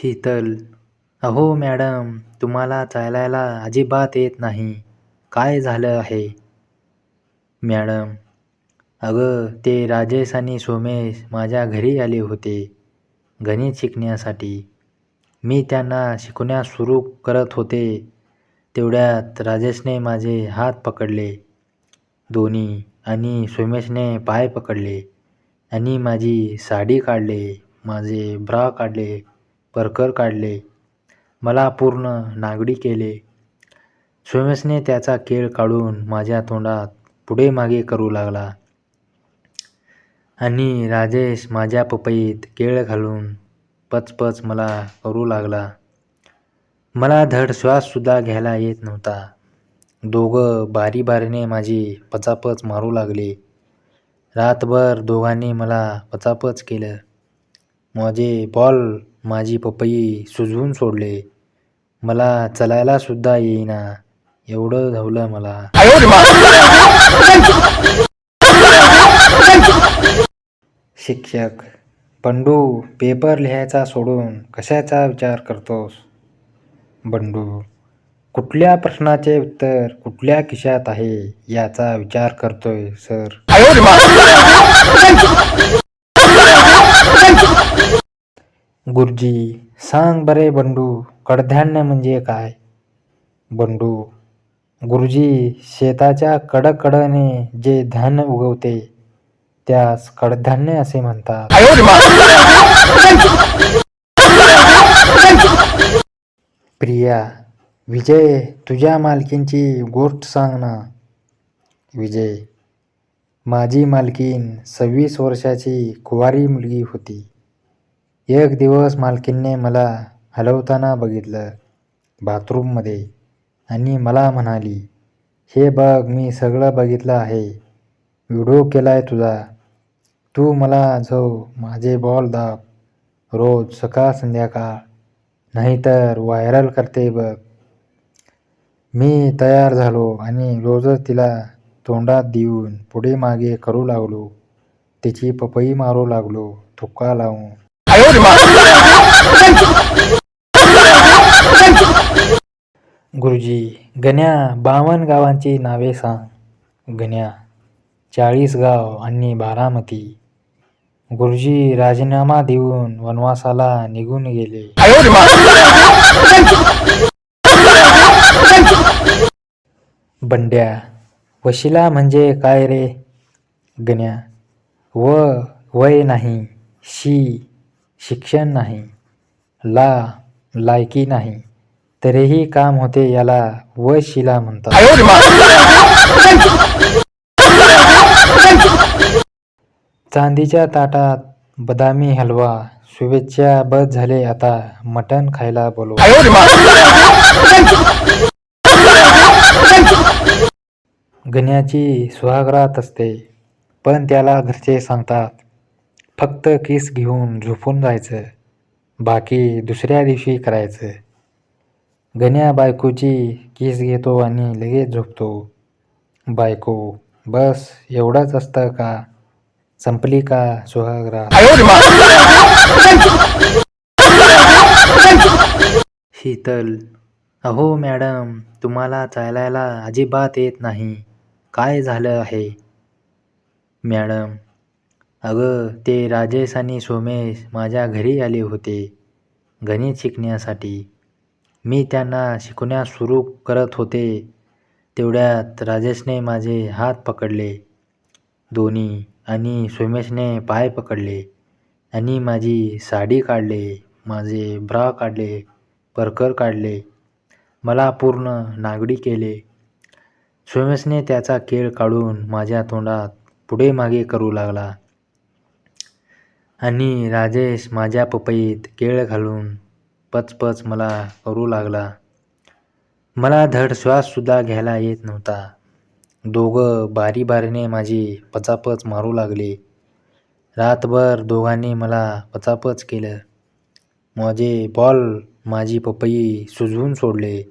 शीतल, अहो मॅडम, तुम्हाला चालायला अजिबात येत नाही. काय झालं आहे? मॅडम, अगं ते राजेश आणि सोमेश माझ्या घरी आले होते गणित शिकण्यासाठी. मी त्यांना शिकवण्यास सुरू करत होते तेवढ्यात राजेशने माझे हात पकडले दोन्ही आणि सोमेशने पाय पकडले आणि माझी साडी काढले, माझे ब्रा काढले, परकर काढले, मला पूर्ण नागडी केले. सोमेशने त्याचा केळ काढून माझ्या तोंडात पुढे मागे करू लागला आणि राजेश माझ्या पपईत केळ घालून पचपच मला करू लागला. मला धड श्वाससुद्धा घ्यायला येत नव्हता. दोघं बारीने माझी पचापच मारू लागले. रातभर दोघांनी मला पचापच केलं. माझे बॉल माझी पपई सुजवून सोडले. मला चालायला सुद्धा येईना एवढं धावलं मला. शिक्षक, बंडू, पेपर लिहायचा सोडून कशाचा विचार करतोस? बंडू, कुठल्या प्रश्नाचे उत्तर कुठल्या खिशात आहे याचा विचार करतोय सर. गुरुजी, सांग बरे बंडू, कडधान्य म्हणजे काय? बंडू, गुरुजी, शेताच्या कडकडने जे धान्य उगवते त्यास कडधान्य असे म्हणतात. प्रिया, विजय, तुझ्या मालकींची गोष्ट सांग ना. विजय, माझी मालकीन 26 वर्षाची कुवारी मुलगी होती. एक दिवस मालकीनने मला हलवताना बघितलं बाथरूममध्ये आणि मला म्हणाली, हे बघ, मी सगळं बघितलं आहे, व्हिडिओ केलाय तुझा. तू मला माझे बॉल दाब रोज सकाळ संध्याकाळ, नाहीतर व्हायरल करते बघ. मी तयार झालो आणि रोजच तिला तोंडात देऊन पुढे मागे करू लागलो. तिची पपई मारू लागलो थुक्का लावून. गुरुजी, गण्या, 52 गावांची नावे सांग. गण्या, 40 गाव आणि बारामती. गुरुजी राजीनामा देऊन वनवासाला निघून गेले. बंड्या, वशिला म्हणजे काय रे? गण्या, वय नाही, शिक्षण नाही, लायकी नाही, तरीही काम होते याला वशिला म्हणतात. चांदीच्या ताटात बदामी हलवा, शुभेच्छा, बस झाले, आता मटण खायला बोलवा. गण्याची सुहागरात असते, पण त्याला घरचे सांगतात फक्त किस घेऊन झोपून जायचं, बाकी दुसऱ्या दिवशी करायचं. गण्या बायकोची किस घेतो आणि लगेच झोपतो. बायको, बस एवढंच असतं का? संपली का सुहागरात? शीतल, अहो मॅडम, तुम्हाला चालायला अजिबात येत नाही. काय झालं आहे? मॅडम, अगं ते राजेश आणि सोमेश माझ्या घरी आले होते गणित शिकण्यासाठी. मी त्यांना शिकवण्यास सुरू करत होते तेवढ्यात राजेशने माझे हात पकडले दोन्ही आणि सोमेशने पाय पकडले आणि माझी साडी काढले, माझे ब्रा काढले, परकर काढले, मला पूर्ण नागडी केले. सोमेशने त्याचा केळ काढून माझ्या तोंडात पुढे मागे करू लागला आणि राजेश माझ्या पपईत केळ घालून पचपच मला करू लागला. मला धड श्वाससुद्धा घ्यायला येत नव्हता. दोघं बारीने माझी पचापच मारू लागले. रातभर दोघांनी मला पचापच केलं. माझे बॉल माझी पपई सुजवून सोडले.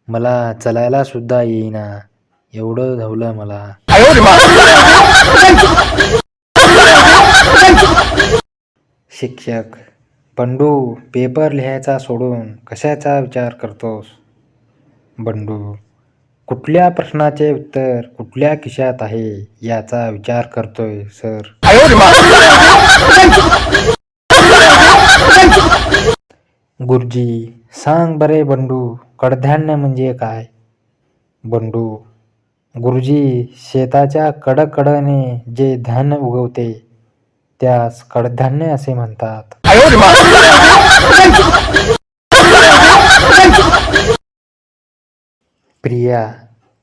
मला चालायला सुद्धा येईना एवढं धावलं मला. शिक्षक, बंडू, पेपर लिहायचा सोडून कशाचा विचार करतोस? बंडू, कुठल्या प्रश्नाचे उत्तर कुठल्या खिशात आहे याचा विचार करतोय सर. गुरुजी, सांग बरे बंडू, कडधान्य म्हणजे काय? बंडू, गुरुजी, शेताच्या कडकडने जे धान्य उगवते त्यास कडधान्य असे म्हणतात. प्रिया,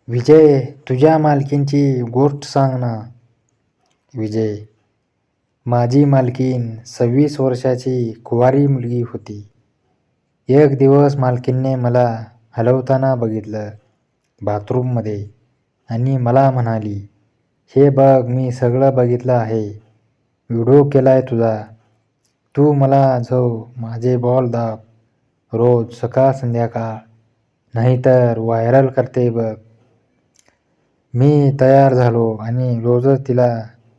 विजय, तुझ्या मालकींची गोष्ट सांग ना. विजय, माझी मालकीन 26 वर्षाची कुवारी मुलगी होती. एक दिवस मालकीनने मला हलवताना बघितलं बाथरूममध्ये आणि मला म्हणाली, हे बघ, मी सगळं बघितलं आहे, व्हिडिओ केलाय तुझा. तू मला माझे बॉल दाब रोज सकाळ संध्याकाळ, नाहीतर व्हायरल करते बघ. मी तयार झालो आणि रोजच तिला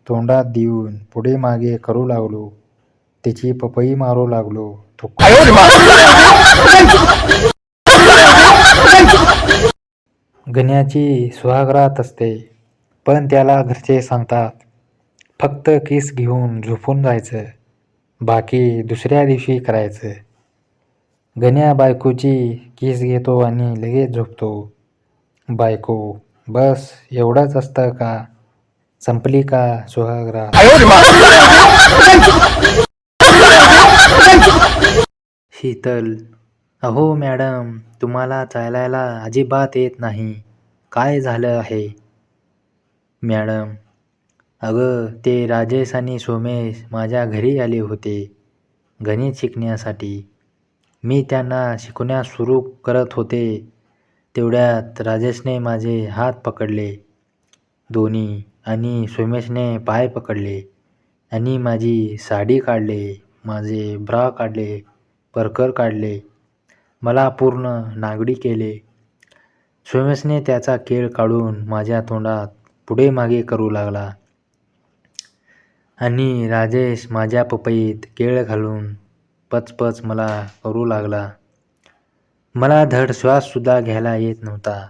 तोंडात देऊन पुढे मागे करू लागलो. तिची पपई मारू लागलो. गण्याची सुहागरात असते, पण त्याला घरचे सांगतात फक्त किस घेऊन झोपून जायचं, बाकी दुसऱ्या दिवशी करायचं. गण्या बायकोची किस घेतो आणि लगेच झोपतो. बायको, बस एवढंच असतं का? संपली का सुहागरात? शीतल, अहो मॅडम, तुम्हाला चालायला अजिबात येत नाही, काय झालं आहे? मॅडम, अगं, ते राजेश आणि सोमेश माझ्या घरी आले होते गणित शिकण्यासाठी. मी त्यांना शिकवण्यास सुरू करत होते तेवढ्यात राजेशने माझे हात पकडले दोन्ही आणि सोमेशने पाय पकडले आणि माझी साडी काढले, माझे ब्रा काढले, परकर काढले, मला पूर्ण नागडी केले. सोमेशने त्याचा केळ काढून माझ्या तोंडात पुढे मागे करू लागला आणि राजेश माझ्या पपईत केळ घालून पचपच मला करू लागला. मला धड श्वाससुद्धा घ्यायला येत नव्हता.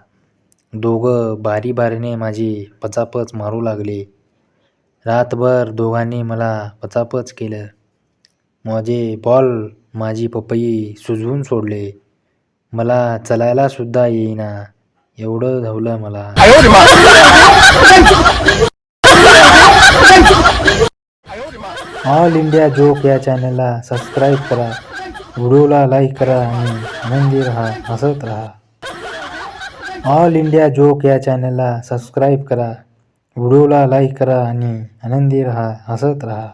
दोघं बारीने माझी पचापच मारू लागले. रातभर दोघांनी मला पचापच केलं. माझे बॉल, माझी पपई सुजवून सोडले. मला चालायला सुद्धा येईना, एवढं धावलं मला. ऑल इंडिया जोक या चॅनलला सबस्क्राईब करा, व्हिडिओला लाईक करा आणि आनंदी राहा, हसत राहा. ऑल इंडिया जोक या चॅनलला सबस्क्राईब करा, व्हिडिओला लाईक करा आणि आनंदी राहा, हसत राहा.